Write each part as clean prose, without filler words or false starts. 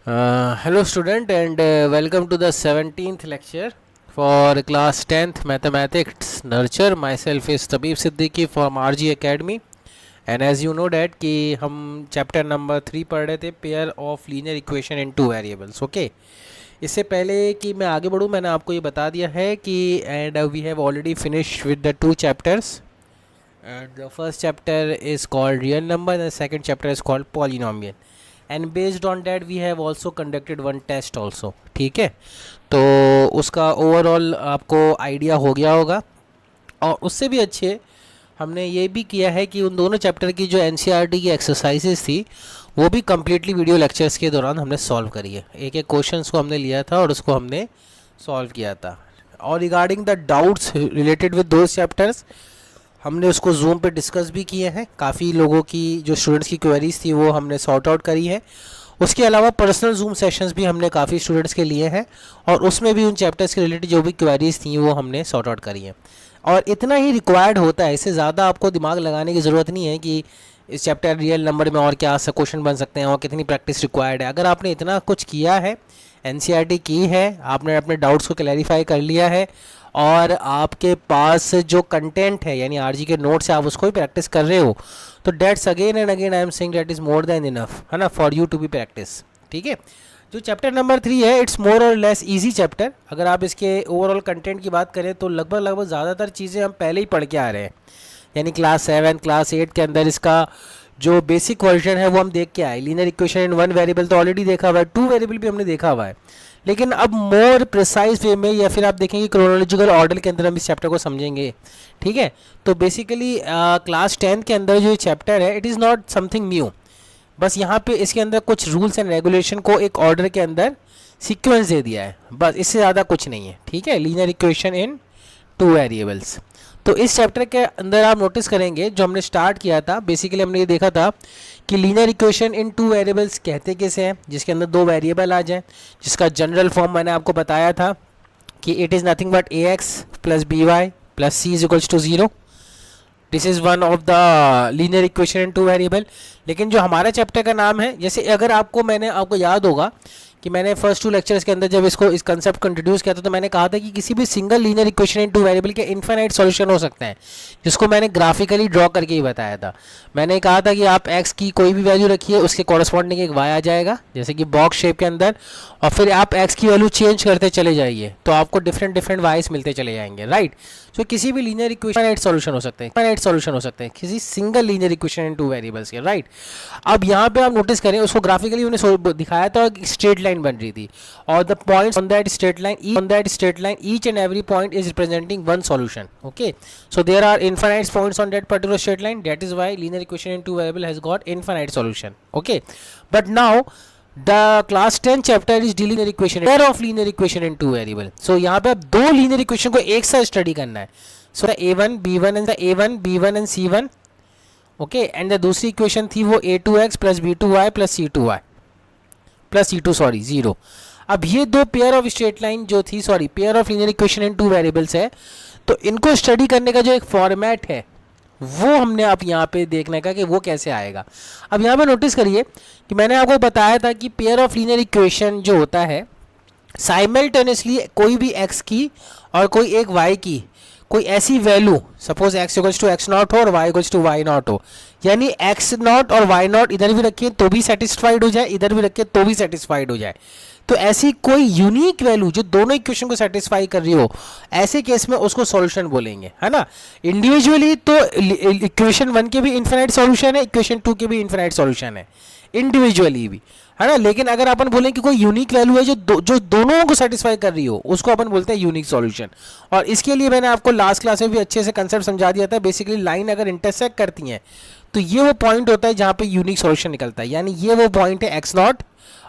Hello student and welcome to the 17th lecture for class 10th mathematics nurture. Myself is Tabib Siddiqui from RG Academy and as you know that कि हम chapter number 3 पढ़ रहे थे pair of linear equation in two variables. Okay. इससे पहले कि मैं आगे बढ़ूँ मैंने आपको ये बता दिया है कि and we have already finished with the two chapters. And the first chapter is called real number and the second chapter is called polynomial. And based on that we have also conducted one test also. ठीक है, तो उसका overall आपको idea हो गया होगा. और उससे भी अच्छे हमने ये भी किया है कि उन दोनों चैप्टर की जो एनसीईआरटी की एक्सरसाइजेस थी वो भी कम्प्लीटली वीडियो लेक्चर्स के दौरान हमने सॉल्व करी है. एक एक क्वेश्चंस को हमने लिया था और उसको हमने सॉल्व किया था. और regarding the doubts related with those chapters हमने उसको जूम पे डिस्कस भी किए हैं. काफ़ी लोगों की जो स्टूडेंट्स की क्वेरीज थी वो हमने सॉर्ट आउट करी है. उसके अलावा पर्सनल जूम सेशंस भी हमने काफ़ी स्टूडेंट्स के लिए हैं और उसमें भी उन चैप्टर्स के रिलेटेड जो भी क्वेरीज थी वो हमने सॉर्ट आउट करी है. और इतना ही रिक्वायर्ड होता है, इससे ज़्यादा आपको दिमाग लगाने की ज़रूरत नहीं है कि इस चैप्टर रियल नंबर में और क्या सा क्वेश्चन बन सकते हैं और कितनी प्रैक्टिस रिक्वायर्ड है. अगर आपने इतना कुछ किया है, एनसीईआरटी की है, आपने अपने डाउट्स को क्लैरिफाई कर लिया है और आपके पास जो कंटेंट है यानी आरजी के नोट्स है आप उसको भी प्रैक्टिस कर रहे हो, तो that's again and again I am saying that is more than enough, है ना, for you to be practice. ठीक है, जो चैप्टर नंबर 3 है इट्स मोर और लेस इजी चैप्टर. अगर आप इसके ओवरऑल कंटेंट की बात करें तो लगभग ज़्यादातर चीज़ें हम पहले ही पढ़ के आ रहे हैं. यानी क्लास 7 क्लास 8 के अंदर इसका जो बेसिक वर्जन है वो हम देख के आए. Linear equation in one variable तो ऑलरेडी देखा हुआ है, टू वेरिएबल भी हमने देखा हुआ है, लेकिन अब मोर प्रिसाइज वे में या फिर आप देखेंगे क्रोनोलॉजिकल ऑर्डर के अंदर हम इस चैप्टर को समझेंगे. ठीक है, तो बेसिकली क्लास 10 के अंदर जो चैप्टर है it is not something new. बस यहाँ पे इसके अंदर कुछ रूल्स एंड रेगुलेशन को एक ऑर्डर के अंदर सीक्वेंस दे दिया है, बस इससे ज़्यादा कुछ नहीं है. ठीक है, linear equation in two variables. तो इस चैप्टर के अंदर आप नोटिस करेंगे जो हमने स्टार्ट किया था, बेसिकली हमने ये देखा था कि linear equation in two variables कहते कैसे हैं, जिसके अंदर दो वेरिएबल आ जाए, जिसका जनरल फॉर्म मैंने आपको बताया था कि it is nothing but a x plus B Y plus c is equals to 0. This is one of the linear equation in two variable. लेकिन जो हमारा चैप्टर का नाम है, जैसे अगर आपको याद होगा कि मैंने फर्स्ट 2 लेक्चर्स के अंदर जब इस कंसेप्ट को इंट्रोड्यूस किया था तो मैंने कहा था कि किसी भी single linear equation in two variable के इनफाइनाइट सॉल्यूशन हो सकते हैं, जिसको मैंने ग्राफिकली ड्रॉ करके ही बताया था. मैंने कहा था कि आप x की कोई भी वैल्यू रखिए, उसके कॉरस्पॉन्डिंग एक y आ जाएगा जैसे कि बॉक्स शेप के अंदर, और फिर आप x की वैल्यू चेंज करते चले जाइए तो आपको डिफरेंट वाइज मिलते चले जाएंगे. राइट, सो किसी भी लीनियर इक्वेशन सॉल्यूशन हो सकते हैं किसी single linear equation in two variables के. राइट, अब यहाँ पे आप नोटिस करें, उसको ग्राफिकली मैंने दिखाया था, स्ट्रेट लाइन बन रही थी और the points on that straight line each and every point is representing one solution. Okay, so there are infinite points on that particular straight line, that is why linear equation in two variable has got infinite solution. Okay, but now the class 10 chapter is dealing with equation pair of linear equation in two variable. so यहाँ पे अब दो linear equation को एक साथ study करना है. so the a1 b1 and the a1 b1 and c1. okay, and the दूसरी इक्वेशन थी वो a2x plus b2y plus c2y plus c2 sorry 0. अब ये दो पेयर ऑफ स्ट्रेट लाइन जो थी, sorry pair of linear equation in two variables है, तो इनको स्टडी करने का जो एक फॉर्मेट है वो हमने आप यहाँ पे देखने का कि वो कैसे आएगा. अब यहाँ पे नोटिस करिए कि मैंने आपको बताया था कि पेयर ऑफ लीनियर इक्वेशन जो होता है साइमल्टेनियसली कोई भी x की और कोई एक y की कोई ऐसी value, suppose x equals to x naught हो और y equals to y naught हो, यानी x नॉट और y नॉट इधर भी रखिए तो भी सेटिस्फाइड हो जाए, इधर भी रखिए तो भी सेटिस्फाइड हो जाए. तो ऐसी कोई यूनिक वैल्यू जो दोनों इक्वेशन को सेटिस्फाई कर रही हो, ऐसे केस में उसको सॉल्यूशन बोलेंगे, है ना. इंडिविजुअली तो इक्वेशन 1 के भी इनफिनाइट सॉल्यूशन है, इक्वेशन 2 के भी इनफिनाइट सॉल्यूशन है, इंडिविजुअली भी, है ना. लेकिन अगर अपन बोलें कि कोई यूनिक वैल्यू है जो दोनों को सेटिस्फाई कर रही हो, उसको अपन बोलते हैं यूनिक सॉल्यूशन. और इसके लिए मैंने आपको लास्ट क्लास में भी अच्छे से कंसेप्ट समझा दिया था. बेसिकली लाइन अगर इंटरसेक्ट करती हैं तो ये वो पॉइंट होता है जहाँ पे यूनिक सॉल्यूशन निकलता है, यानी ये वो पॉइंट है x नॉट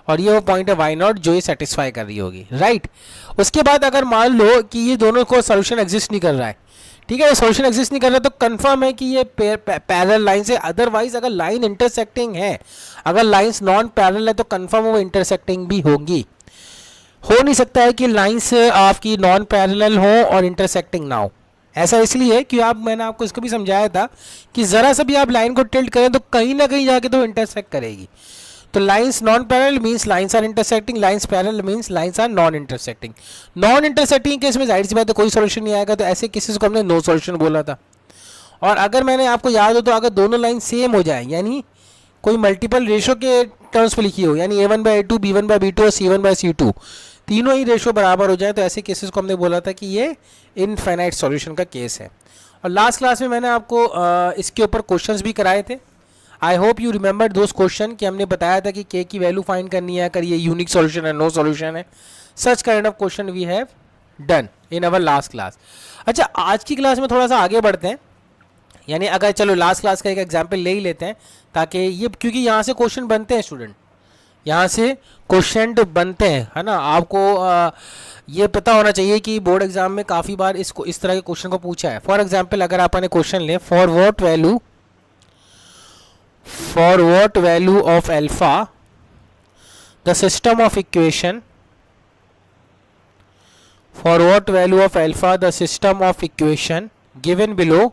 और ये वो पॉइंट है y नॉट जो ये सेटिस्फाई कर रही होगी. राइट, उसके बाद अगर मान लो कि ये दोनों को सॉल्यूशन एग्जिस्ट नहीं कर रहा है, ठीक है, सॉल्यूशन एग्जिस्ट नहीं कर रहा तो कंफर्म है कि ये पैरेलल लाइन से, अदरवाइज अगर लाइन इंटरसेक्टिंग है, अगर लाइंस नॉन पैरेलल है तो कंफर्म वो इंटरसेक्टिंग भी होंगी. हो नहीं सकता है कि लाइंस आपकी नॉन पैरेलल हो और इंटरसेक्टिंग ना हो. ऐसा इसलिए कि मैंने आपको इसको भी समझाया था कि ज़रा सा भी आप लाइन को टिल्ट करें तो कहीं ना कहीं जाके तो इंटरसेक्ट करेगी. तो lines non parallel means lines are intersecting, lines parallel means lines are non intersecting. Non intersecting case में जाहिर सी बात है कोई सॉल्यूशन नहीं आएगा, तो ऐसे केसेस को हमने नो सॉल्यूशन बोला था। और अगर मैंने आपको याद हो तो अगर दोनों लाइन सेम हो जाए, यानी कोई मल्टीपल रेशो के टर्म्स पे लिखी हो, यानी a1/a2 b1/b2 और c1/c2 तीनों ही रेशो बराबर हो जाए, तो ऐसे केसेस को हमने बोला था कि ये इनफाइनाइट सॉल्यूशन का केस है। और लास्ट क्लास में मैंने आपको इसके ऊपर क्वेश्चंस भी कराए थे। I hope you remember those question कि हमने बताया था कि k की वैल्यू फाइंड करनी है, अगर ये यूनिक सॉल्यूशन है, नो सॉल्यूशन है। Such kind of question we have done in our last class. अच्छा, आज की क्लास में थोड़ा सा आगे बढ़ते हैं, यानी अगर चलो लास्ट क्लास का एक एग्जाम्पल ले ही लेते हैं, ताकि ये, क्योंकि यहाँ से क्वेश्चन बनते हैं स्टूडेंट, यहाँ से क्वेश्चन बनते हैं, है ना। आपको ये पता होना चाहिए कि बोर्ड एग्जाम में काफ़ी बार इसको इस तरह के क्वेश्चन को पूछा है। फॉर एग्जाम्पल अगर आपने क्वेश्चन ले, for what value of alpha the system of equation, for what value of alpha the system of equation given below.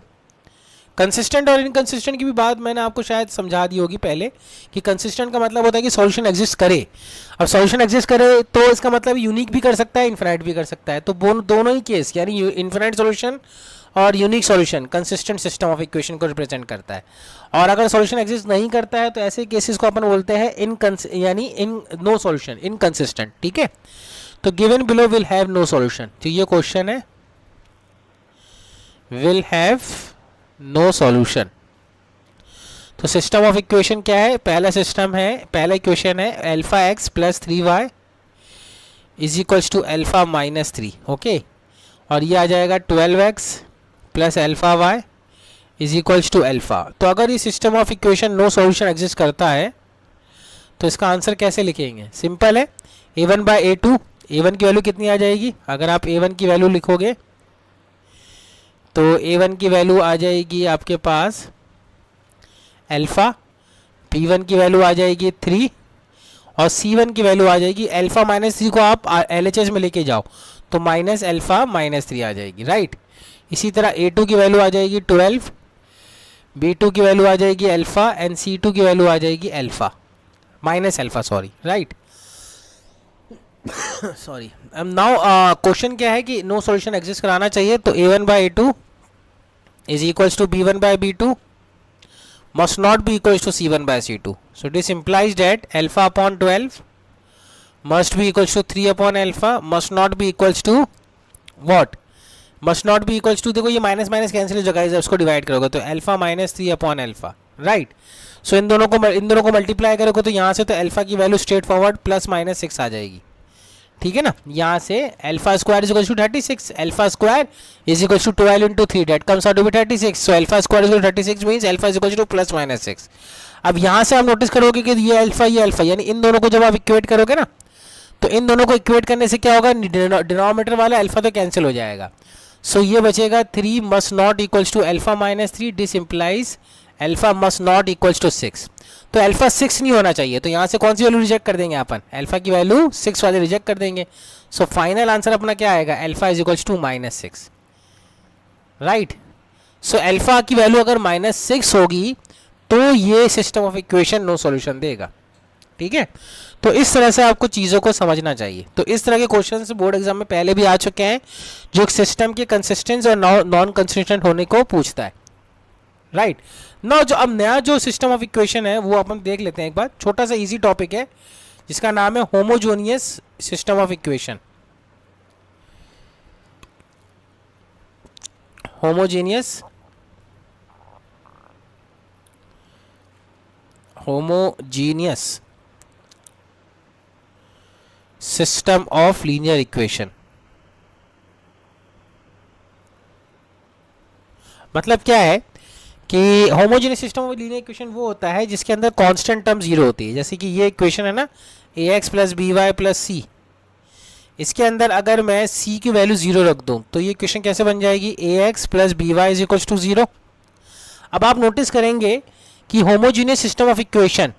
Consistent और इनकंसिस्टेंट की भी बात मैंने आपको शायद समझा दी होगी पहले, कि कंसिस्टेंट का मतलब होता है कि सॉल्यूशन एग्जिस्ट करे। अब सॉल्यूशन एग्जिस्ट करे तो इसका मतलब यूनिक भी कर सकता है, इन्फिनाइट भी कर सकता है। तो दोनों ही केस, यानी इन्फिनाइट सॉल्यूशन और unique solution consistent system of equation को रिप्रेजेंट करता है। और अगर सॉल्यूशन एग्जिस्ट नहीं करता है तो ऐसे केसेस को अपन बोलते हैं यानी नो सॉल्यूशन, इनकंसिस्टेंट। ठीक है, तो given below will have no solution. तो ये क्वेश्चन है, विल हैव नो सॉल्यूशन। तो सिस्टम ऑफ इक्वेशन क्या है? पहला इक्वेशन है alpha x plus 3y is equals to alpha minus 3। Okay, और ये आ जाएगा 12x plus alpha y is equals to alpha. तो अगर ये system of equation no solution exist करता है तो इसका आंसर कैसे लिखेंगे? सिंपल है, a1/a2। a1 की वैल्यू कितनी आ जाएगी? अगर आप a1 की वैल्यू लिखोगे तो a1 की वैल्यू आ जाएगी आपके पास अल्फ़ा, p1 की वैल्यू आ जाएगी 3 और c1 की वैल्यू आ जाएगी अल्फ़ा माइनस 3 को आप LHS में लेके जाओ तो माइनस अल्फ़ा माइनस 3 आ जाएगी, राइट। इसी तरह a2 की वैल्यू आ जाएगी 12, b2 की वैल्यू आ जाएगी अल्फ़ा एंड c2 की वैल्यू आ जाएगी alpha minus alpha, sorry, right. Sorry. अब नाउ क्वेश्चन क्या है कि नो सॉल्यूशन एग्जिस्ट कराना चाहिए, तो a1/a2 is equals to b1/b2 must not be equals to c1/c2. So this implies that alpha upon 12 must be equals to 3 upon alpha, must not be equals to what? Must not be equals to, देखो ये minus minus cancel हो जाएगा, इसको divide करोगे तो alpha minus 3 upon alpha, right. So इन दोनों को मल्टीप्लाई करोगे तो यहाँ से तो अल्फा की value straightforward plus minus 6 आ जाएगी, ठीक है ना। यहाँ से alpha square is equal to 36, alpha square is equal to 12 into 3, that comes out to be 36। So alpha square is equal to 36 means alpha is equal to plus minus 6। अब यहाँ से आप नोटिस करोगे कि ये अल्फा यानी इन दोनों को जब आप इक्वेट करोगे ना, तो इन दोनों को इक्वेट करने से क्या होगा, डिनोमिनेटर वाला अल्फा तो कैंसिल हो जाएगा। सो ये बचेगा 3 must not equals to alpha minus 3, this implies alpha must not equals to 6। तो अल्फा 6 नहीं होना चाहिए, तो यहाँ से कौन सी वैल्यू रिजेक्ट कर देंगे अपन? अल्फा की वैल्यू 6 वाले रिजेक्ट कर देंगे। सो फाइनल आंसर अपना क्या आएगा? Alpha is equals to minus 6, right. So alpha की वैल्यू अगर माइनस 6 होगी तो ये system of equation no solution देगा, ठीक है। तो इस तरह से आपको चीज़ों को समझना चाहिए। तो इस तरह के क्वेश्चन बोर्ड एग्जाम में पहले भी आ चुके हैं, जो सिस्टम के कंसिस्टेंट और नॉन कंसिस्टेंट होने को पूछता है, राइट ना। जो अब नया जो सिस्टम ऑफ इक्वेशन है वो अपन देख लेते हैं एक बार। छोटा सा इजी टॉपिक है जिसका नाम है homogeneous system of equation. Homogeneous system of linear equation. मतलब क्या है कि homogeneous system of linear equation वो होता है जिसके अंदर कांस्टेंट टर्म जीरो होती है। जैसे कि ये इक्वेशन है ना, ax plus B Y plus C, इसके अंदर अगर मैं c की वैल्यू 0 रख दूं तो ये इक्वेशन कैसे बन जाएगी? ax plus B y is equals to 0। अब आप नोटिस करेंगे कि होमोजेनियस सिस्टम ऑफ इक्वेशन,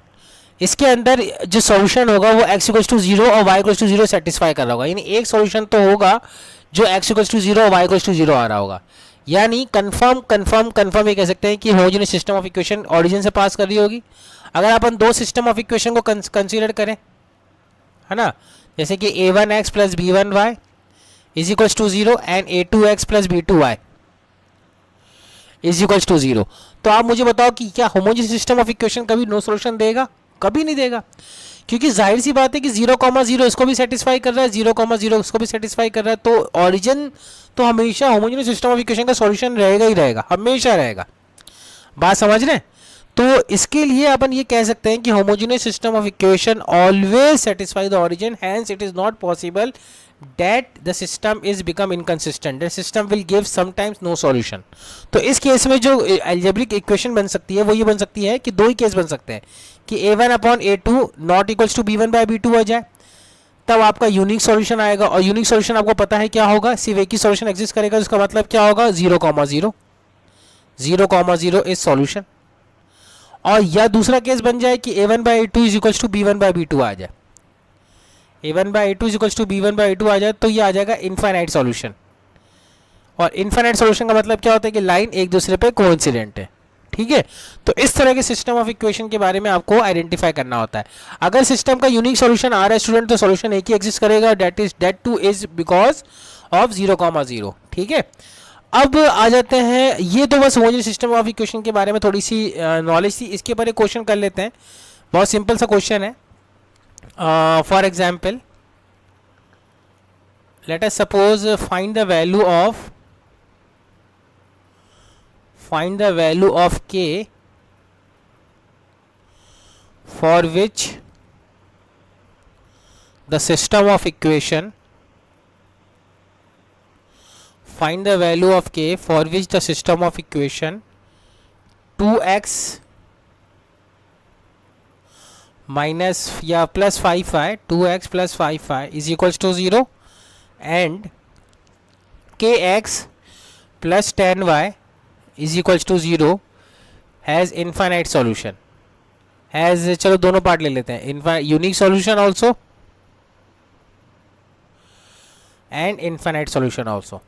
इसके अंदर जो सॉल्यूशन होगा वो x इक्वल्स टू 0 और y इक्वल्स टू 0 सेटिस्फाई कर रहा होगा। यानी एक सॉल्यूशन तो होगा जो x इक्वल्स टू 0 और y इक्वल्स टू 0 आ रहा होगा। यानी कंफर्म ये कह सकते हैं कि homogeneous system of equation origin से पास कर रही होगी। अगर अपन दो सिस्टम ऑफ इक्वेशन को कंसीडर करें, है ना, जैसे कि a1x plus b1y is equals to 0 and a2x plus b2y is equals to 0, तो आप मुझे बताओ कि क्या होमोजेनियस सिस्टम ऑफ इक्वेशन कभी नो सॉल्यूशन देगा? कभी नहीं देगा, क्योंकि जाहिर सी बात है कि 0,0 इसको भी सेटिस्फाई कर रहा है, 0,0 इसको भी सेटिस्फाई कर रहा है, तो ओरिजिन तो हमेशा होमोजेनियस सिस्टम ऑफ इक्वेशन का सॉल्यूशन रहेगा ही रहेगा, हमेशा रहेगा। बात समझ रहे हैं? तो इसके लिए अपन ये कह सकते हैं कि homogeneous system of equation always satisfy the origin, hence it is not possible that the system is become inconsistent, the system will give sometimes no solution। तो इस केस में जो algebraic equation बन सकती है वो ये बन सकती है कि दो ही केस बन सकते हैं कि a1 upon a2 not equals to b1 by b2 आ जाए, तब आपका यूनिक सॉल्यूशन आएगा। और यूनिक सॉल्यूशन आपको पता है क्या होगा, सिर्फ एक ही सॉल्यूशन एग्जिस्ट करेगा, उसका मतलब क्या होगा 0,0 0,0 इज सॉल्यूशन। और या दूसरा केस बन जाए कि a1 by a2 is equals to b1 by b2 आ जाए, a1 by a2 is equals to b1 by a2 आ जाए, तो ये आ जाएगा इनफाइनाइट सॉल्यूशन। और इनफाइनाइट सॉल्यूशन का मतलब क्या होता है कि लाइन एक दूसरे पे कोइंसिडेंट है, ठीक है। तो इस तरह के सिस्टम ऑफ इक्वेशन के बारे में आपको आइडेंटिफाई करना होता है। अगर सिस्टम का यूनिक सॉल्यूशन आ रहा है स्टूडेंट, तो सॉल्यूशन एक ही एग्जिस्ट करेगा, that two is because of 0,0, ठीक है। अब आ जाते हैं, ये तो बस होमोजेनियस सिस्टम ऑफ इक्वेशन के बारे में थोड़ी सी नॉलेज थी। इसके ऊपर एक क्वेश्चन कर लेते हैं, बहुत सिंपल सा क्वेश्चन है। For example, let us suppose find the value of k for which the system of equation find the value of k for which the system of equation 2x minus या plus 5y 2x plus 5y is equals to 0 and kx plus 10y is equals to 0 has infinite solution, has, चलो दोनों part ले लेते हैं, unique solution also and infinite solution also.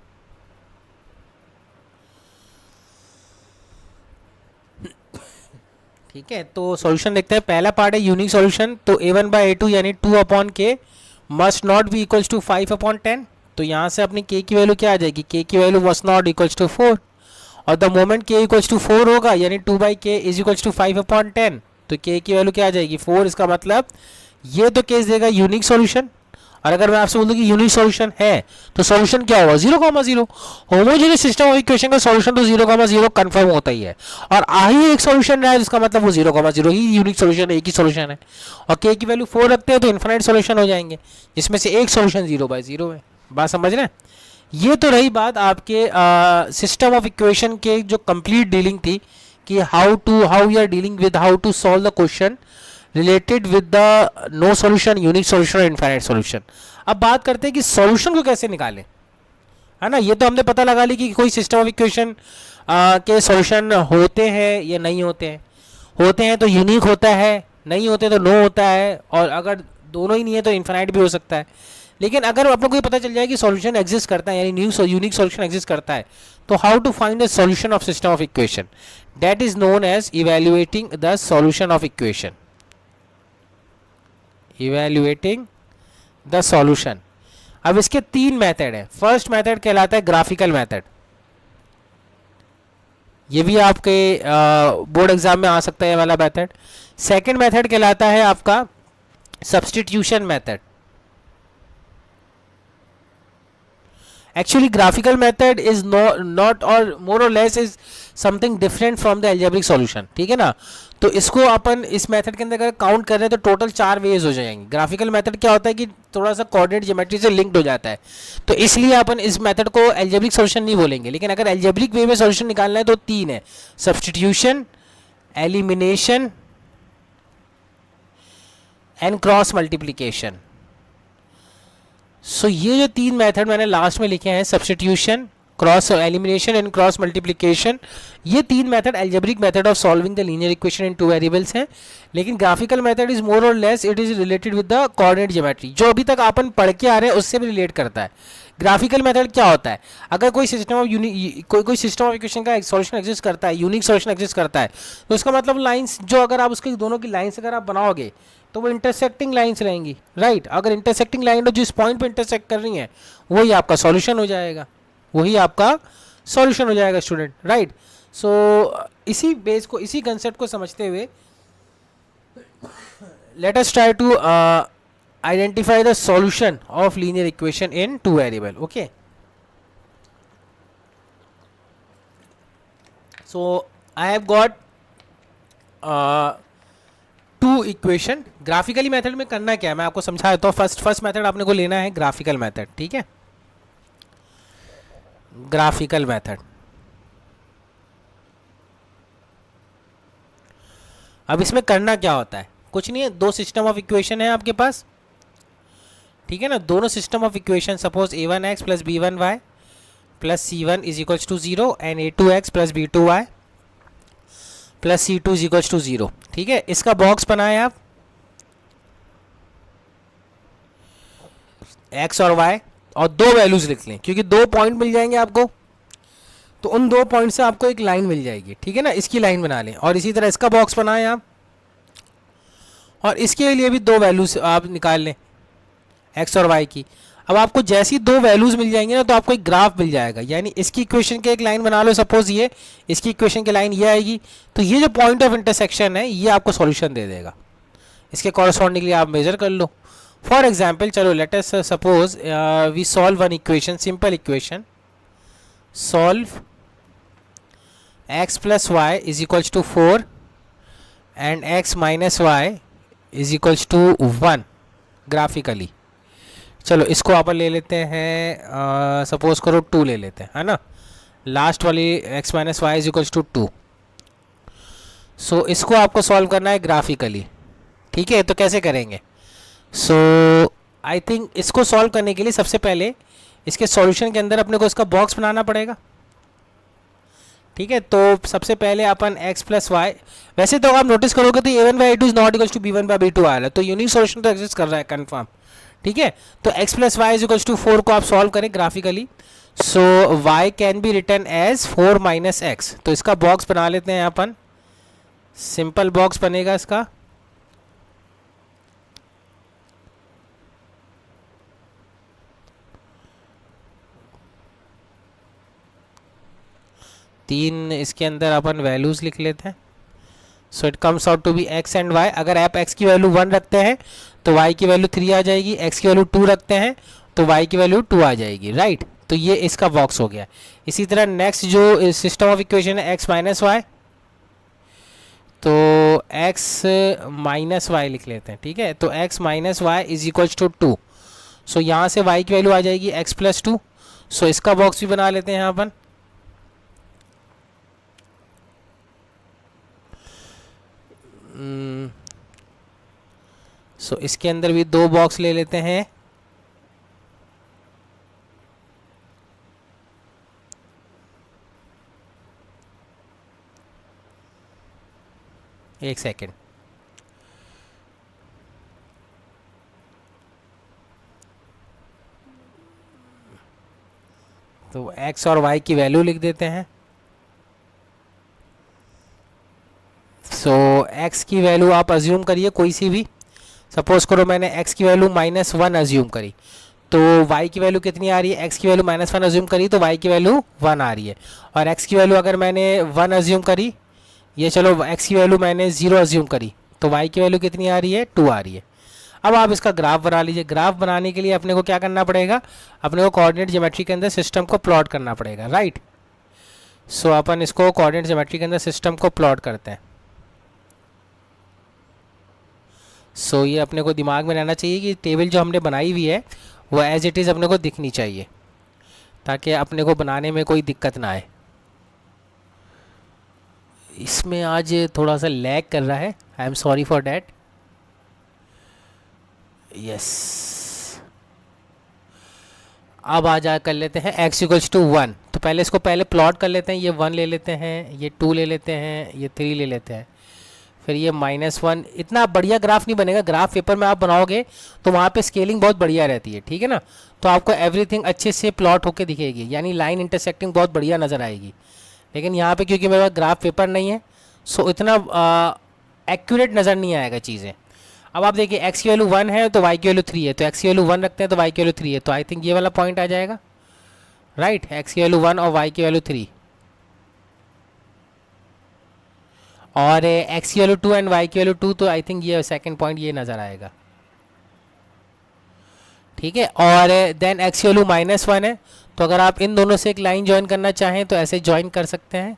ठीक है, तो solution देखते हैं। पहला पार्ट है यूनिक सॉल्यूशन, तो a1 बाई a2 यानी 2 upon k must not be equals to 5 upon 10, तो यहाँ से अपनी k की वैल्यू क्या आ जाएगी, k की value must not equals to 4, और the moment k equals to 4 होगा यानी 2 बाई के इज इक्वल्स टू 5 अपॉन 10, तो k की वैल्यू क्या आ जाएगी 4। इसका मतलब ये तो केस देगा यूनिक सॉल्यूशन, और अगर मैं आपसे बोल दूं कि यूनिक सॉल्यूशन है तो सॉल्यूशन क्या होगा 0,0। होमोजेनियस सिस्टम ऑफ इक्वेशन का सॉल्यूशन तो 0,0 कंफर्म होता ही है, और आ ही एक सॉल्यूशन रहा है जिसका मतलब वो 0,0 ही यूनिक सॉल्यूशन है, एक ही सॉल्यूशन है। और k की वैल्यू 4 रखते हैं तो इनफाइनाइट सॉल्यूशन हो जाएंगे, जिसमें से एक सॉल्यूशन 0/0 है। बात समझ रहे हैं? ये तो रही बात आपके सिस्टम ऑफ इक्वेशन के जो कंप्लीट डीलिंग थी कि how you are dealing with how to solve the question related with the no solution, unique solution और इनफाइनाइट सॉल्यूशन। अब बात करते हैं कि सॉल्यूशन को कैसे निकालें, है ना। ये तो हमने पता लगा ली कि कोई सिस्टम ऑफ इक्वेशन के सॉल्यूशन होते हैं या नहीं होते हैं। होते हैं तो यूनिक होता है, नहीं होते तो नो होता है, और अगर दोनों ही नहीं है तो इनफाइनाइट भी हो सकता है। लेकिन अगर आप लोग को ये पता चल जाए कि सॉल्यूशन एग्जिस्ट करता है यानी यूनिक सॉल्यूशन एग्जिस्ट करता है, तो how to find the solution of system of equation, that is known as evaluating the solution of equation. Evaluating the solution. अब इसके 3 मेथड है। फर्स्ट मेथड कहलाता है ग्राफिकल मेथड, ये भी आपके बोर्ड एग्जाम में आ सकता है ये वाला मेथड। सेकंड मेथड कहलाता है आपका substitution method. Actually graphical method is not और मोर और less is something different from the algebraic solution, ठीक है ना। तो इसको अपन इस मेथड के अंदर अगर काउंट कर रहे हैं तो टोटल 4 वेज हो जाएंगे। ग्राफिकल मेथड क्या होता है कि थोड़ा सा कोऑर्डिनेट ज्योमेट्री से लिंक्ड हो जाता है, तो इसलिए अपन इस मेथड को एल्जेब्रिक सॉल्यूशन नहीं बोलेंगे। लेकिन अगर एल्जेब्रिक वे में सॉल्यूशन निकालना है तो 3 है, substitution, elimination and cross multiplication. So ये जो 3 मेथड मैंने लास्ट में लिखे हैं, substitution, cross elimination and cross multiplication, ये तीन method algebraic method of solving the linear equation in two variables हैं। लेकिन ग्राफिकल मेथड इज मोर और less it is related with the coordinate geometry, जो अभी तक अपन पढ़ के आ रहे हैं उससे भी रिलेट करता है। ग्राफिकल मेथड क्या होता है, अगर कोई सिस्टम ऑफ कोई सिस्टम ऑफ इक्वेशन का सॉल्यूशन एग्जिस्ट करता है, यूनिक सॉल्यूशन एग्जिस्ट करता है, तो उसका मतलब लाइंस जो अगर आप उसके दोनों की लाइंस अगर आप बनाओगे तो वो इंटरसेक्टिंग लाइंस रहेंगी, राइट। अगर इंटरसेक्टिंग लाइन जिस पॉइंट पे इंटरसेक्ट कर रही है वही आपका सॉल्यूशन हो जाएगा, वही आपका सॉल्यूशन हो जाएगा स्टूडेंट, राइट। सो इसी बेस को, इसी कंसेप्ट को समझते हुए let us try to identify the solution of linear equation in two variable. Okay, so I have got two equation. Graphically method में करना क्या है मैं आपको समझाया, तो फर्स्ट मेथड आपने को लेना है ग्राफिकल मेथड, ठीक है। ग्राफिकल मेथड, अब इसमें करना क्या होता है, कुछ नहीं है, दो सिस्टम ऑफ इक्वेशन है आपके पास, ठीक है ना। दोनों system of equation suppose a1x plus b1y plus c1 is equals to 0 and a2x plus b2y plus c2 is equals to 0, ठीक है। इसका बॉक्स बनाए आप x और y और दो वैल्यूज लिख लें, क्योंकि दो पॉइंट मिल जाएंगे आपको, तो उन दो पॉइंट से आपको एक लाइन मिल जाएगी, ठीक है ना। इसकी लाइन बना लें और इसी तरह इसका बॉक्स बनाएं आप, और इसके लिए भी दो वैल्यूज आप निकाल लें x और y की। अब आपको जैसी दो वैल्यूज मिल जाएंगे ना तो आपको एक ग्राफ मिल जाएगा, यानी इसकी इक्वेशन के एक लाइन बना लो, सपोज ये इसकी इक्वेशन की लाइन ये आएगी, तो ये जो पॉइंट ऑफ इंटरसेक्शन है ये आपको सॉल्यूशन दे देगा, इसके कॉरस्पॉन्डिंगली आप मेजर कर लो। फॉर एग्जाम्पल चलो let us suppose we solve one equation, simple equation, solve x plus y is equals to 4 and x minus y is equals to 1 graphically. चलो इसको अपन ले लेते हैं, सपोज करो 2 ले लेते हैं, है ना, लास्ट वाली x minus y is equals to 2। So इसको आपको सॉल्व करना है ग्राफिकली, ठीक है। तो कैसे करेंगे, सो आई थिंक इसको सॉल्व करने के लिए सबसे पहले इसके सॉल्यूशन के अंदर अपने को इसका बॉक्स बनाना पड़ेगा, ठीक है। तो सबसे पहले अपन x प्लस वाई, वैसे तो आप नोटिस करोगे तो a1 by a2 is not equals to b1 by b2 आ रहा है, तो यूनिक सॉल्यूशन तो एग्जिस्ट कर रहा है कंफर्म, ठीक है। तो x plus y is equals to 4 को आप सॉल्व करें graphically, so y can be written as 4 minus x. तो इसका बॉक्स बना लेते हैं अपन, सिंपल बॉक्स बनेगा इसका, तीन इसके अंदर अपन वैल्यूज लिख लेते हैं। So it comes out to be x and y। अगर आप x की वैल्यू 1 रखते हैं तो y की वैल्यू 3 आ जाएगी, x की वैल्यू 2 रखते हैं तो y की वैल्यू 2 आ जाएगी, राइट। तो ये इसका बॉक्स हो गया। इसी तरह नेक्स्ट जो सिस्टम ऑफ इक्वेशन है x माइनस वाई, तो x माइनस वाई लिख लेते हैं, ठीक है। तो x minus y is equals to 2। So यहाँ से y की वैल्यू आ जाएगी x प्लस 2। सो इसका बॉक्स भी बना लेते हैं यहाँ अपन, सो इसके अंदर भी दो बॉक्स ले लेते हैं, एक सेकेंड, तो x और y की वैल्यू लिख देते हैं। सो x की वैल्यू आप अज्यूम करिए कोई सी भी, सपोज करो मैंने x की वैल्यू -1 अज्यूम करी, तो y की वैल्यू कितनी आ रही है, x की वैल्यू -1 अज्यूम करी तो y की वैल्यू 1 आ रही है, और x की वैल्यू अगर मैंने 1 अज्यूम करी, ये चलो x की वैल्यू मैंने 0 अज्यूम करी तो y की वैल्यू कितनी आ रही है, 2 आ रही है। अब आप इसका ग्राफ बना लीजिए। ग्राफ बनाने के लिए अपने को क्या करना पड़ेगा, अपने को कोऑर्डिनेट ज्योमेट्री के अंदर सिस्टम को प्लॉट करना पड़ेगा, राइट। सो अपन इसको कोऑर्डिनेट ज्योमेट्री के अंदर सिस्टम को प्लॉट करते हैं। सो ये अपने को दिमाग में रहना चाहिए कि टेबल जो हमने बनाई हुई है वो एज इट इज़ अपने को दिखनी चाहिए, ताकि अपने को बनाने में कोई दिक्कत ना आए। इसमें आज थोड़ा सा लैग कर रहा है, I am sorry for that. Yes, अब आ जा कर लेते हैं x इक्वल्स टू 1। तो पहले इसको पहले प्लॉट कर लेते हैं, ये 1 ले लेते हैं, ये 2 ले लेते हैं, ये 3 ले लेते हैं, फिर ये -1। इतना बढ़िया ग्राफ नहीं बनेगा, ग्राफ पेपर में आप बनाओगे तो वहाँ पे स्केलिंग बहुत बढ़िया रहती है, ठीक है ना, तो आपको एवरीथिंग अच्छे से प्लॉट होके दिखेगी, यानी लाइन इंटरसेक्टिंग बहुत बढ़िया नज़र आएगी। लेकिन यहाँ पे क्योंकि मेरे पास ग्राफ पेपर नहीं है, सो इतना एक्यूरेट नज़र नहीं आएगा चीज़ें। अब आप देखिए x की वैल्यू 1 है तो y की वैल्यू 3 है, तो x की वैल्यू 1 रखते हैं तो y की वैल्यू 3 है, तो आई थिंक ये वाला पॉइंट आ जाएगा, राइट। x की वैल्यू 1 और y की वैल्यू 3, और x की वैल्यू 2 एंड y की वैल्यू 2, तो आई थिंक ये सेकंड पॉइंट ये नज़र आएगा, ठीक है। और देन x की वैल्यू -1 है, तो अगर आप इन दोनों से एक लाइन ज्वाइन करना चाहें तो ऐसे ज्वाइन कर सकते हैं।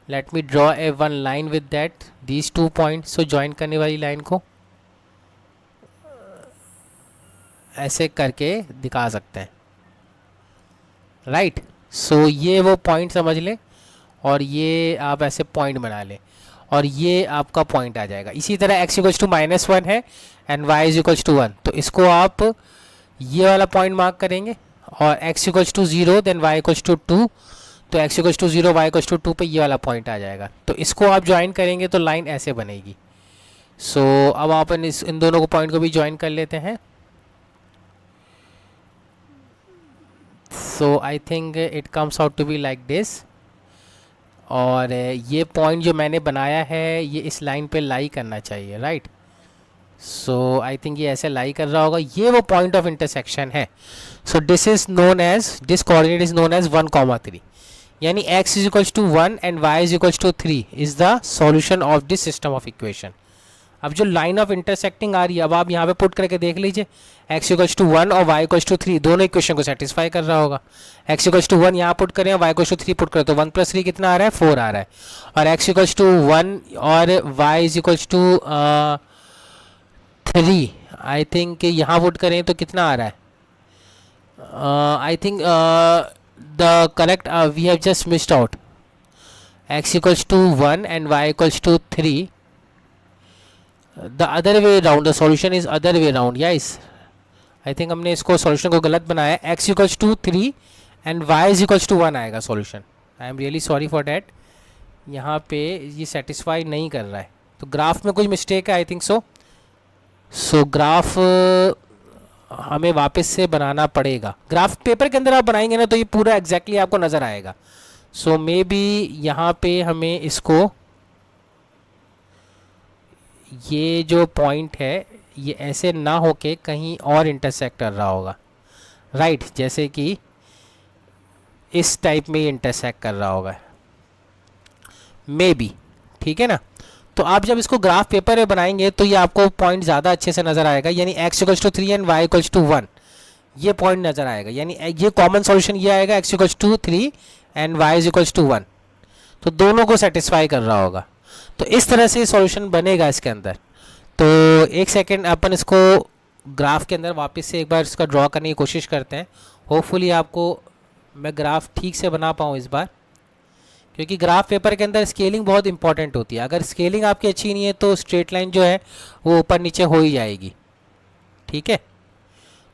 Let me draw a one line with that these 2 points. So join करने वाली लाइन को ऐसे करके दिखा सकते हैं, राइट। सो ये वो पॉइंट समझ लें, और ये आप ऐसे पॉइंट बना लें, और ये आपका पॉइंट आ जाएगा। इसी तरह x इक्वल्स टू -1 है and y is equals to 1, तो इसको आप ये वाला पॉइंट मार्क करेंगे, और x equals to 0 then y equals to 2, तो x equals to 0 y equals to 2 पे ये वाला पॉइंट आ जाएगा। तो इसको आप ज्वाइन करेंगे तो लाइन ऐसे बनेगी। सो अब आप इन दोनों को पॉइंट को भी ज्वाइन कर लेते हैं। So I think it comes out to be like this, और ये पॉइंट जो मैंने बनाया है ये इस लाइन पे लाई करना चाहिए, राइट। सो आई थिंक ये ऐसे लाई कर रहा होगा, ये वो पॉइंट ऑफ इंटरसेक्शन है। So this is known as, this coordinate is known as 1,3, यानी x is equals to 1 and y is equals to 3 is the solution of this system of equation. अब जो लाइन ऑफ इंटरसेक्टिंग आ रही है, अब आप यहाँ पे पुट करके देख लीजिए, x इक्वल्स टू 1 और y इक्वल्स टू 3 दोनों इक्वेशन को सेटिस्फाई कर रहा होगा। x इक्वल्स टू 1 यहाँ पुट करें और y इक्वल्स टू 3 पुट करें, तो 1 + 3 कितना आ रहा है, 4 आ रहा है। और x इक्वल्स टू 1 और y is equals to 3, I think यहाँ पुट करें तो कितना आ रहा है, I think the correct we have just missed out, x equals to 1 and y equals to 3, the other way round, the solution is other way round, yes, I think हमने इसको solution को गलत बनाया, x equals to 3 and y is equals to 1 आएगा solution. I am really sorry for that, यहाँ पे ये satisfy नहीं कर रहा है, तो ग्राफ में कुछ मिस्टेक है I think so. So graph हमें वापस से बनाना पड़ेगा। ग्राफ पेपर के अंदर आप बनाएंगे ना तो ये पूरा एग्जैक्टली आपको नज़र आएगा। सो मे बी यहाँ पे हमें इसको, ये जो पॉइंट है ये ऐसे ना होके कहीं और इंटरसेक्ट कर रहा होगा, राइट, जैसे कि इस टाइप में इंटरसेक्ट कर रहा होगा मे बी, ठीक है ना। तो आप जब इसको ग्राफ पेपर में बनाएंगे तो ये आपको पॉइंट ज़्यादा अच्छे से नज़र आएगा, यानी x equals to 3 and y equals to 1 ये पॉइंट नज़र आएगा, यानी ये कॉमन सॉल्यूशन ये आएगा x equals to 3 and y equals to 1, तो दोनों को सेटिस्फाई कर रहा होगा। तो इस तरह से सॉल्यूशन बनेगा इसके अंदर। तो एक सेकेंड अपन इसको ग्राफ के अंदर वापस से एक बार इसका ड्रॉ करने की कोशिश करते हैं। होपफुली आपको मैं ग्राफ ठीक से बना पाऊँ इस बार, क्योंकि ग्राफ पेपर के अंदर स्केलिंग बहुत इंपॉर्टेंट होती है। अगर स्केलिंग आपकी अच्छी नहीं है तो स्ट्रेट लाइन जो है वो ऊपर नीचे हो ही जाएगी, ठीक है।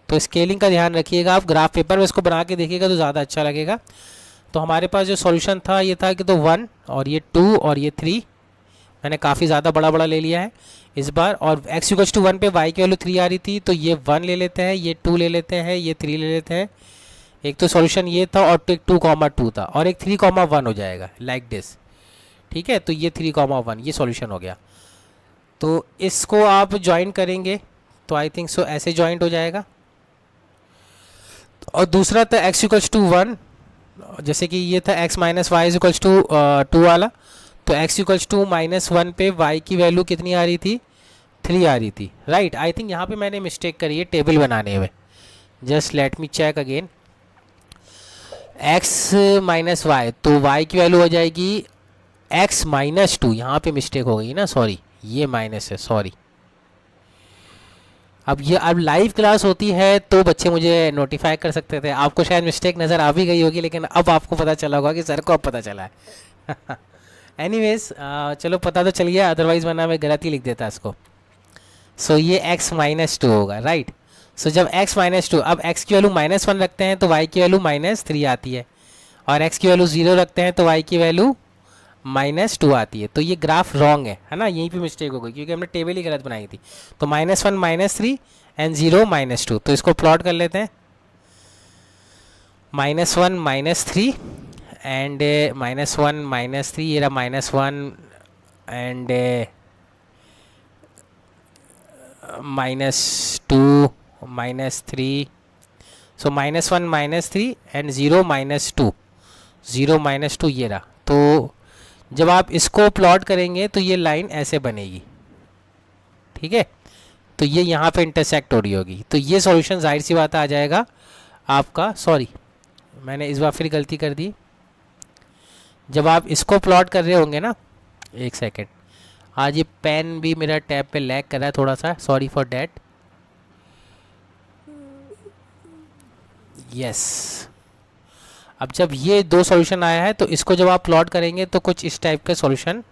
तो स्केलिंग का ध्यान रखिएगा, आप ग्राफ पेपर में इसको बना के देखिएगा तो ज़्यादा अच्छा लगेगा। तो हमारे पास जो सॉल्यूशन था ये था कि तो 1 और ये 2 और ये 3, मैंने काफ़ी ज़्यादा बड़ा बड़ा ले लिया है इस बार, और x इक्वल्स टू 1 पे y की वैल्यू 3 आ रही थी, तो ये 1 ले लेते हैं, ये 2 ले लेते हैं, ये 3 ले लेते हैं। एक तो सॉल्यूशन ये था और एक 2,2 था, और एक 3,1 हो जाएगा लाइक दिस, ठीक है। तो ये 3,1 ये सॉल्यूशन हो गया। तो इसको आप ज्वाइन करेंगे तो आई थिंक सो ऐसे ज्वाइंट हो जाएगा। और दूसरा था x इक्वल्स टू 1, जैसे कि ये था x minus y equals to 2 वाला, तो x इक्वल्स टू -1 पे y की वैल्यू कितनी आ रही थी, 3 आ रही थी, राइट। आई थिंक यहाँ पे मैंने मिस्टेक करी है टेबल बनाने में, just let me check again. x minus y, तो y की वैल्यू हो जाएगी x माइनस 2, यहाँ पे मिस्टेक हो गई ना, सॉरी ये माइनस है, सॉरी। अब लाइव क्लास होती है तो बच्चे मुझे नोटिफाई कर सकते थे, आपको शायद मिस्टेक नज़र आ भी गई होगी, लेकिन अब आपको पता चला होगा कि सर को अब पता चला है। एनीवेज चलो पता तो चल गया, अदरवाइज़ वरना मैं गलत ही लिख देता इसको। सो ये x माइनस 2 होगा, राइट। सो जब x माइनस 2, अब x की वैल्यू -1 रखते हैं तो y की वैल्यू -3 आती है, और x की वैल्यू 0 रखते हैं तो y की वैल्यू -2 आती है। तो ये ग्राफ रॉन्ग है ना, यहीं पे मिस्टेक हो गई क्योंकि हमने टेबल ही गलत बनाई थी। तो -1 -3 एंड 0 -2, तो इसको प्लॉट कर लेते हैं। -1 -3 एंड -1 -3, ये रहा -1 एंड -2 -3, सो -1 -3 एंड 0 -2, 0 -2 ये रहा। तो जब आप इसको प्लॉट करेंगे तो ये लाइन ऐसे बनेगी, ठीक है। तो ये यहाँ पे इंटरसेक्ट हो रही होगी, तो ये सॉल्यूशन जाहिर सी बात आ जाएगा आपका। सॉरी, मैंने इस बार फिर गलती कर दी। जब आप इसको प्लॉट कर रहे होंगे ना, एक सेकेंड, आज ये पेन भी मेरा टैब पे लैग कर रहा है थोड़ा सा, सॉरी फॉर डैट। यस, अब जब ये दो सॉल्यूशन आया है तो इसको जब आप प्लॉट करेंगे तो कुछ इस टाइप का सॉल्यूशन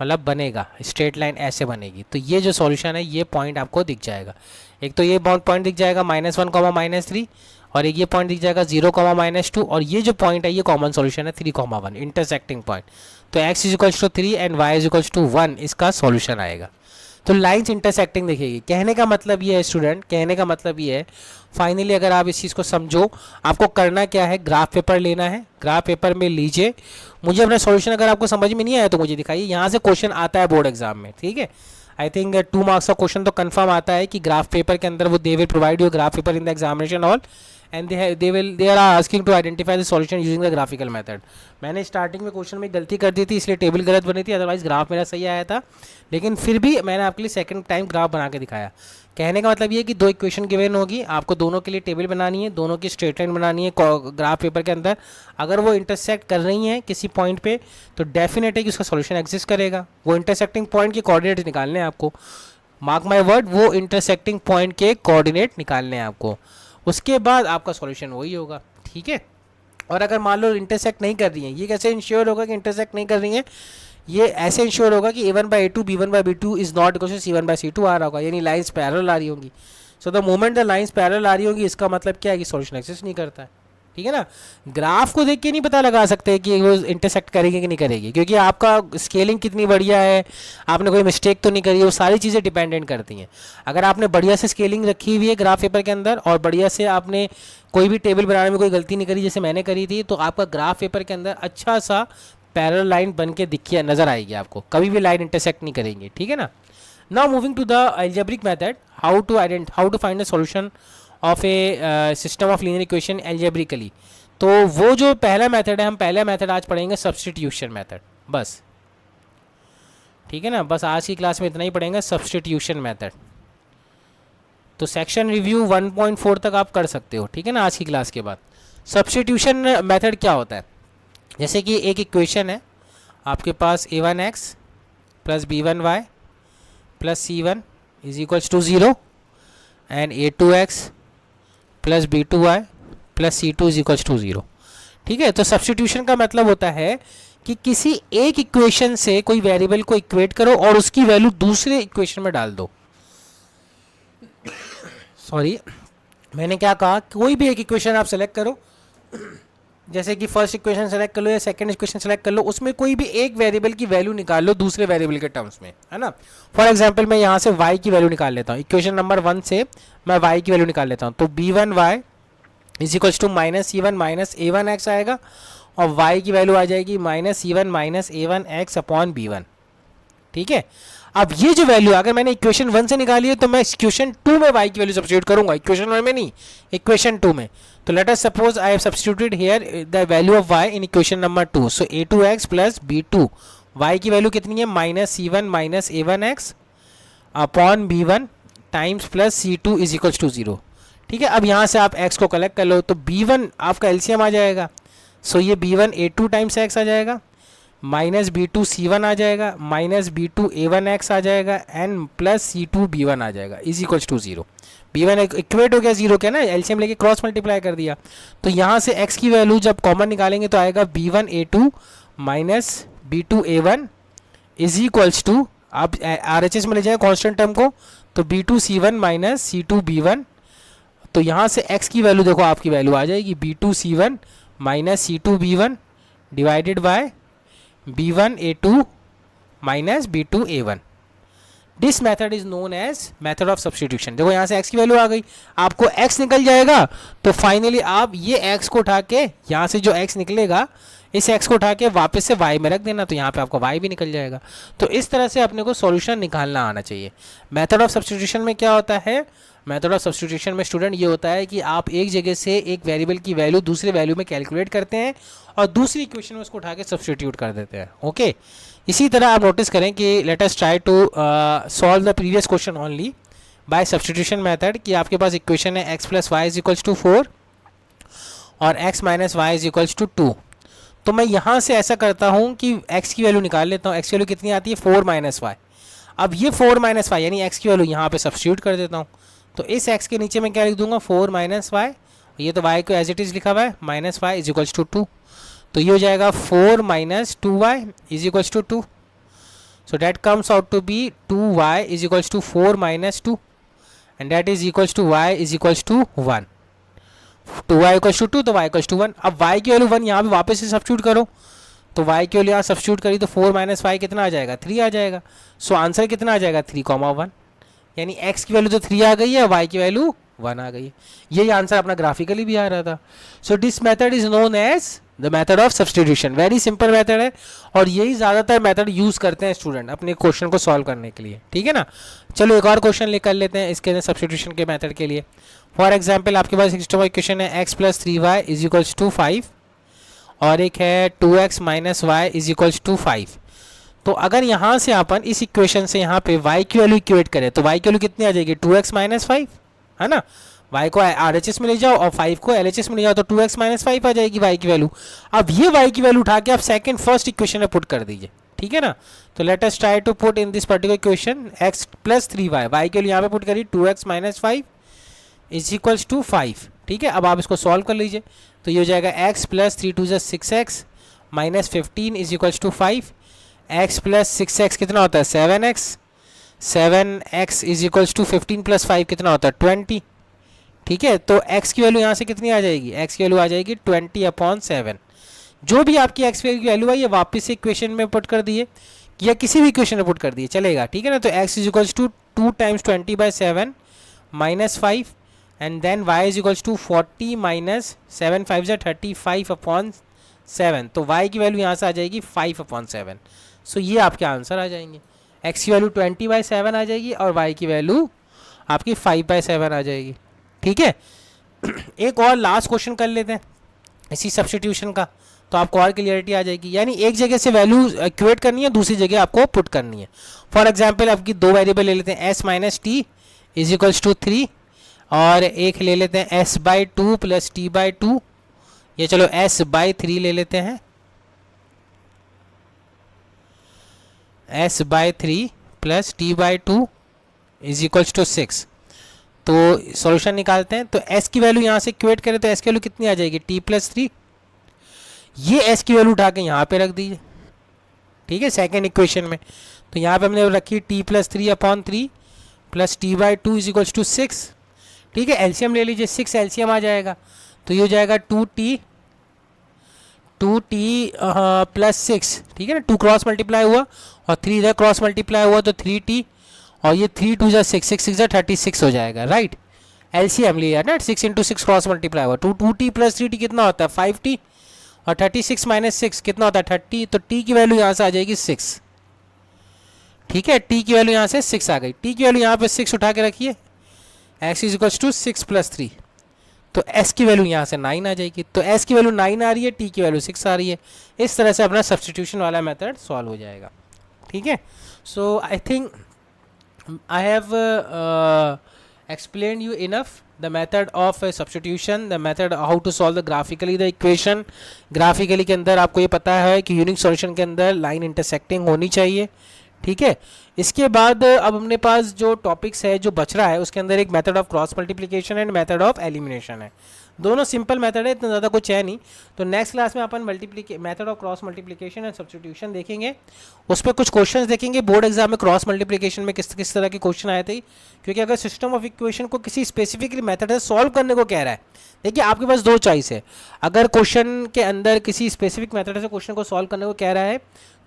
मतलब बनेगा, स्ट्रेट लाइन ऐसे बनेगी। तो ये जो सॉल्यूशन है ये पॉइंट आपको दिख जाएगा। एक तो ये पॉइंट दिख जाएगा -1, -3, और एक ये पॉइंट दिख जाएगा 0, -2, और ये जो पॉइंट है ये कॉमन सॉल्यूशन है 3, 1 इंटरसेक्टिंग पॉइंट। तो x = 3 एंड y = 1 इसका सॉल्यूशन आएगा। तो लाइंस इंटरसेक्टिंग दिखेगी। कहने का मतलब ये है स्टूडेंट, कहने का मतलब ये है फाइनली अगर आप इस चीज़ को समझो, आपको करना क्या है, ग्राफ पेपर लेना है, ग्राफ पेपर में लीजिए, मुझे अपना सॉल्यूशन अगर आपको समझ में नहीं आया तो मुझे दिखाइए। यहाँ से क्वेश्चन आता है बोर्ड एग्जाम में, ठीक है। आई थिंक 2 मार्क्स का क्वेश्चन तो कंफर्म आता है कि ग्राफ पेपर के अंदर वो they will provide you graph paper in the examination all and they are asking to identify the solution using the graphical method। मैंने स्टार्टिंग में क्वेश्चन में गलती कर दी थी इसलिए टेबल गलत बनी थी, अदरवाइज ग्राफ मेरा सही आया था, लेकिन फिर भी मैंने आपके लिए सेकंड टाइम ग्राफ बना के दिखाया। कहने का मतलब ये है कि 2 इक्वेशन गिवन होगी, आपको दोनों के लिए टेबल बनानी है, दोनों की स्ट्रेट लाइन बनानी है ग्राफ पेपर के अंदर। अगर वो इंटरसेक्ट कर रही हैं किसी पॉइंट पे तो डेफिनेट है कि उसका सॉल्यूशन एग्जिस्ट करेगा। वो इंटरसेक्टिंग पॉइंट के कोऑर्डिनेट निकालने हैं आपको, मार्क माय वर्ड, वो इंटरसेक्टिंग पॉइंट के कोऑर्डिनेट निकालने हैं आपको, उसके बाद आपका सॉल्यूशन वही होगा, ठीक है। और अगर मान लो इंटरसेक्ट नहीं कर रही हैं, ये कैसे इंश्योर होगा कि इंटरसेक्ट नहीं कर रही हैं, ये ऐसे इंश्योर होगा कि a1/a2 b1/b2 is not equal to c1/c2 आ रहा होगा, यानी लाइंस पैरेलल आ रही होंगी। So the moment the lines parallel आ रही होंगी इसका मतलब क्या है कि सॉल्यूशन एक्सिस्ट नहीं करता है, ठीक है ना। ग्राफ को देख के नहीं पता लगा सकते कि वो इंटरसेक्ट करेगी कि नहीं करेगी, क्योंकि आपका स्केलिंग कितनी बढ़िया है, आपने कोई मिस्टेक तो नहीं करी है, वो सारी चीज़ें डिपेंडेंट करती हैं। अगर आपने बढ़िया से स्केलिंग रखी हुई है ग्राफ पेपर के अंदर और बढ़िया से आपने कोई भी टेबल बनाने में कोई गलती नहीं करी जैसे मैंने करी थी, तो आपका ग्राफ पेपर के अंदर अच्छा सा पैरेलल लाइन बन के दिखिए नज़र आएगी आपको, कभी भी लाइन इंटरसेक्ट नहीं करेंगी, ठीक है ना। Now moving to the algebraic method, how to find the solution of a system of linear equation algebraically. तो वो जो पहला मेथड है, हम पहला मेथड आज पढ़ेंगे सब्स्टिट्यूशन मेथड, बस, ठीक है ना। बस आज की क्लास में इतना ही पढ़ेंगे, सब्स्टिट्यूशन मेथड। तो सेक्शन रिव्यू 1.4 तक आप कर सकते हो, ठीक है ना, आज की क्लास के बाद। सब्स्टिट्यूशन मेथड क्या होता है, जैसे कि एक इक्वेशन है आपके पास a1x plus b1y plus c1 is equals to 0 and a2x plus b2y plus c2 is equals to 0, ठीक है। तो सब्स्टिट्यूशन का मतलब होता है कि किसी एक इक्वेशन से कोई वेरिएबल को इक्वेट करो और उसकी वैल्यू दूसरे इक्वेशन में डाल दो। सॉरी, मैंने क्या कहा, कोई भी एक इक्वेशन आप सेलेक्ट करो, जैसे कि फर्स्ट इक्वेशन सेलेक्ट कर लो या सेकंड इक्वेशन सेलेक्ट कर लो, उसमें कोई भी एक वेरिएबल की वैल्यू निकाल लो दूसरे वेरिएबल के टर्म्स में, है ना। फॉर एग्जांपल मैं यहाँ से y की वैल्यू निकाल लेता हूँ, इक्वेशन नंबर 1 से मैं y की वैल्यू निकाल लेता हूँ। तो b1y is equals to -c1 -a1x आएगा और y की वैल्यू आ जाएगी -c1 -a1x अपॉन b1, ठीक है। अब ये जो वैल्यू अगर मैंने इक्वेशन 1 से निकाली है तो मैं इक्वेशन 2 में y की वैल्यू सब्स्टिट्यूट करूंगा, इक्वेशन 1 में नहीं, इक्वेशन 2 में। तो let us suppose I have substituted here the value of y in equation number 2, so a2x plus b2, y की वैल्यू कितनी है -c1 -a1x upon b1 times plus c2 is equals to 0, ठीक है। अब यहाँ से आप x को कलेक्ट कर लो तो b1 आपका एलसीएम आ जाएगा, सो ये b1 a2 टाइम्स x आ जाएगा, माइनस b2 c1 आ जाएगा, माइनस b2 a1x आ जाएगा एंड प्लस c2 b1 आ जाएगा is equals to 0। b1 equate हो गया 0 के ना, एलसीएम लेके क्रॉस मल्टीप्लाई कर दिया। तो यहाँ से x की वैल्यू जब कॉमन निकालेंगे तो आएगा b1 a2 minus b2 a1 is equals to, आप RHS में ले जाए कांस्टेंट टर्म को, तो b2 c1 minus c2 b1। तो यहाँ से x की वैल्यू देखो आपकी वैल्यू आ जाएगी b2 c1 minus C2B1 divided by B1A2 minus B2A1। This method is known as method of substitution. देखो यहाँ से x की वैल्यू आ गई, आपको x निकल जाएगा, तो फाइनली आप ये x को उठा के यहाँ से जो x निकलेगा इस x को उठा के वापस से y में रख देना, तो यहाँ पे आपको y भी निकल जाएगा। तो इस तरह से अपने को सॉल्यूशन निकालना आना चाहिए। मेथड ऑफ सब्सटीट्यूशन में क्या होता है, मेथड ऑफ सब्सटीट्यूशन में स्टूडेंट ये होता है कि आप एक जगह से एक वेरिएबल की वैल्यू दूसरे वैल्यू में कैलकुलेट करते हैं और दूसरी इक्वेशन में उसको उठा के सब्सटीट्यूट कर देते हैं। ओके, इसी तरह आप नोटिस करें कि let us try to solve the previous question only by substitution method. कि आपके पास इक्वेशन है x plus y is equals to 4 और x minus y is equals to 2। तो मैं यहाँ से ऐसा करता हूँ कि x की वैल्यू निकाल लेता हूँ। x की वैल्यू कितनी आती है, 4 माइनस वाई। अब ये 4 माइनस वाई यानी x की वैल्यू यहाँ पे सब्सटीट्यूट कर देता हूँ। तो इस x के नीचे मैं क्या लिख दूंगा, 4 माइनस वाई, ये तो y को एज इट इज़ लिखा हुआ है, minus y is equals to 2। तो ये हो जाएगा 4 minus 2y is equals to 2। So that comes out to be 2y is equals to 4 minus 2 and that is equals to y is equals to 1। 2y equals to 2 तो y equals to 1। अब y की value 1 यहाँ पे वापस से substitute करो, तो y की वैल्यू यहाँ सब्स्टिट्यूट करी तो 4 माइनस वाई कितना आ जाएगा, 3 आ जाएगा। सो आंसर कितना आ जाएगा, 3,1। यानी x की वैल्यू तो 3 आ गई है, y की वैल्यू 1 आ गई है। यही आंसर अपना ग्राफिकली भी आ रहा था। So this method is known as the method of substitution. Very simple method है और यही ज़्यादातर मेथड यूज़ करते हैं स्टूडेंट अपने क्वेश्चन को सॉल्व करने के लिए। ठीक है ना, चलो एक और क्वेश्चन कर लेते हैं इसके सब्सटीट्यूशन के मेथड के लिए। फॉर एग्जाम्पल आपके पास इक्वेशन है x plus 3y is equals to 5 और एक है 2x minus y is equals to 5। तो अगर यहाँ से अपन इस इक्वेशन से यहाँ पे y की वैल्यू इक्वेट करें तो y की वैल्यू कितनी आ जाएगी, 2x माइनस 5, है ना। y को RHS में ले जाओ और 5 को LHS में ले जाओ तो 2x माइनस 5 आ जाएगी y की वैल्यू। अब ये y की वैल्यू उठा के आप सेकंड फर्स्ट इक्वेशन में पुट कर दीजिए। ठीक है ना, तो let us try to put in this particular equation x plus 3y, y के लिए यहाँ पे पुट करिए 2x minus 5 is equals to 5। ठीक है, अब आप इसको सॉल्व कर लीजिए तो ये हो जाएगा x plus 3 2 6x minus 15 is equals to 5। x plus 6x कितना होता है, 7x। 7x is equals to 15 plus 5 कितना होता है, 20। ठीक है, तो x की वैल्यू यहाँ से कितनी आ जाएगी, x की वैल्यू आ जाएगी 20/7। जो भी आपकी x की वैल्यू आई है वापस से इक्वेशन में पुट कर दिए या किसी भी इक्वेशन में पुट कर दिए चलेगा। ठीक है ना, तो x is equals to 2 times 20/7 minus 5 and then y is equals to 40 minus 7 5 35/7। तो y की वैल्यू यहाँ से आ जाएगी 5/7। सो ये आपके आंसर आ जाएंगे। x की वैल्यू 20/7 आ जाएगी और y की वैल्यू आपकी 5/7 आ जाएगी। ठीक है, एक और लास्ट क्वेश्चन कर लेते हैं इसी सब्सटीट्यूशन का, तो आपको और क्लियरिटी आ जाएगी। यानी एक जगह से वैल्यू इक्वेट करनी है, दूसरी जगह आपको पुट करनी है। फॉर एग्जांपल आपकी दो वेरिएबल ले लेते हैं, s minus t is equals to 3 और एक ले लेते हैं s/2 प्लस t/2। ये चलो s/3 ले लेते हैं, s/3 plus t/2 is equals to 6। तो सॉल्यूशन निकालते हैं, तो s की वैल्यू यहाँ से इक्वेट करें तो s की वैल्यू कितनी आ जाएगी, t प्लस 3। ये s की वैल्यू उठा के यहाँ पे रख दीजिए। ठीक है, सेकेंड इक्वेशन में तो यहाँ पे हमने रखी t plus 3/3 plus t/2 is equals to 6। ठीक है, एलसीएम ले लीजिए, 6 एलसीएम आ जाएगा तो ये हो जाएगा 2t प्लस 6। ठीक है ना, 2 क्रॉस मल्टीप्लाई हुआ और 3 इधर क्रॉस मल्टीप्लाई हुआ तो 3t और ये 3 2 6 6 6 36 हो जाएगा। राइट, एलसीएम लिया ना, 6 इंटू 6 क्रॉस मल्टीप्लाई हुआ, 2t प्लस 3t कितना होता है 5t और 36 माइनस 6 कितना होता है 30। तो t की वैल्यू यहाँ से आ जाएगी 6। ठीक है, t की वैल्यू यहाँ से 6 आ गई। t की वैल्यू यहाँ पे 6 उठा के रखिए, x is equals to 6 plus 3। तो s की वैल्यू यहाँ से 9 आ जाएगी। तो s की वैल्यू 9 आ रही है, t की वैल्यू 6 आ रही है। इस तरह से अपना सब्सटीट्यूशन वाला मेथड सॉल्व हो जाएगा। ठीक है, so I think I have explained you enough the method of substitution, the method how to solve the graphically the equation। graphically के अंदर आपको ये पता है कि यूनिक सॉल्यूशन के अंदर लाइन इंटरसेक्टिंग होनी चाहिए। ठीक है। इसके बाद अब अपने पास जो टॉपिक्स है जो बच रहा है उसके अंदर एक method of cross multiplication and method of elimination है। दोनों सिंपल मेथड है, इतना ज़्यादा कुछ है नहीं। तो नेक्स्ट क्लास में अपन method of cross multiplication and substitution देखेंगे। उस पर कुछ क्वेश्चंस देखेंगे बोर्ड एग्जाम में क्रॉस मल्टीप्लिकेशन में किस किस तरह के क्वेश्चन आए थे, क्योंकि अगर सिस्टम ऑफ इक्वेशन को किसी स्पेसिफिकली मेथड से सॉल्व करने को कह रहा है, देखिए आपके पास दो चॉइस है। अगर क्वेश्चन के अंदर किसी स्पेसिफिक मेथड से क्वेश्चन को सॉल्व करने को कह रहा है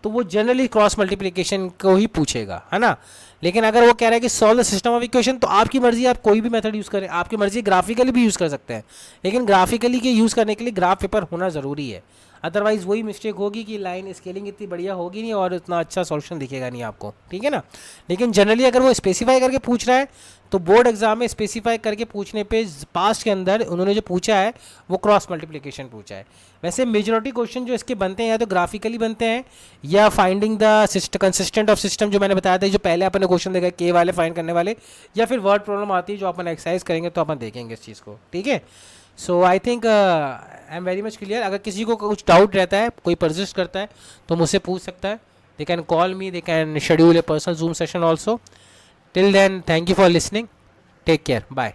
तो वो जनरली क्रॉस मल्टीप्लिकेशन को ही पूछेगा, है ना। लेकिन अगर वो कह रहा है कि solve the system of equation, तो आपकी मर्जी, आप कोई भी मेथड यूज़ करें, आपकी मर्जी, ग्राफिकली भी यूज़ कर सकते हैं। लेकिन ग्राफिकली के यूज़ करने के लिए ग्राफ पेपर होना ज़रूरी है, अदरवाइज वही मिस्टेक होगी कि लाइन स्केलिंग इतनी बढ़िया होगी नहीं और इतना अच्छा सॉल्यूशन दिखेगा नहीं आपको, ठीक है ना। लेकिन जनरली अगर वो स्पेसिफाई करके पूछ रहा है तो बोर्ड एग्जाम में स्पेसिफाई करके पूछने पे पास्ट के अंदर उन्होंने जो पूछा है वो क्रॉस मल्टीप्लिकेशन पूछा है। वैसे मेजॉरिटी क्वेश्चन जो इसके बनते हैं या तो ग्राफिकली बनते हैं या finding the consistent of system जो मैंने बताया था, जो पहले अपन ने क्वेश्चन देखा के वाले फाइंड करने वाले, या फिर वर्ड प्रॉब्लम आती है जो अपन एक्सरसाइज करेंगे तो अपन देखेंगे इस चीज़ को, ठीक है। So I think I am very much clear. अगर किसी को कुछ डाउट रहता है, कोई परसिस्ट करता है तो मुझसे पूछ सकता है। They can call me, they can schedule a personal Zoom session also. Till then, thank you for listening, take care, bye.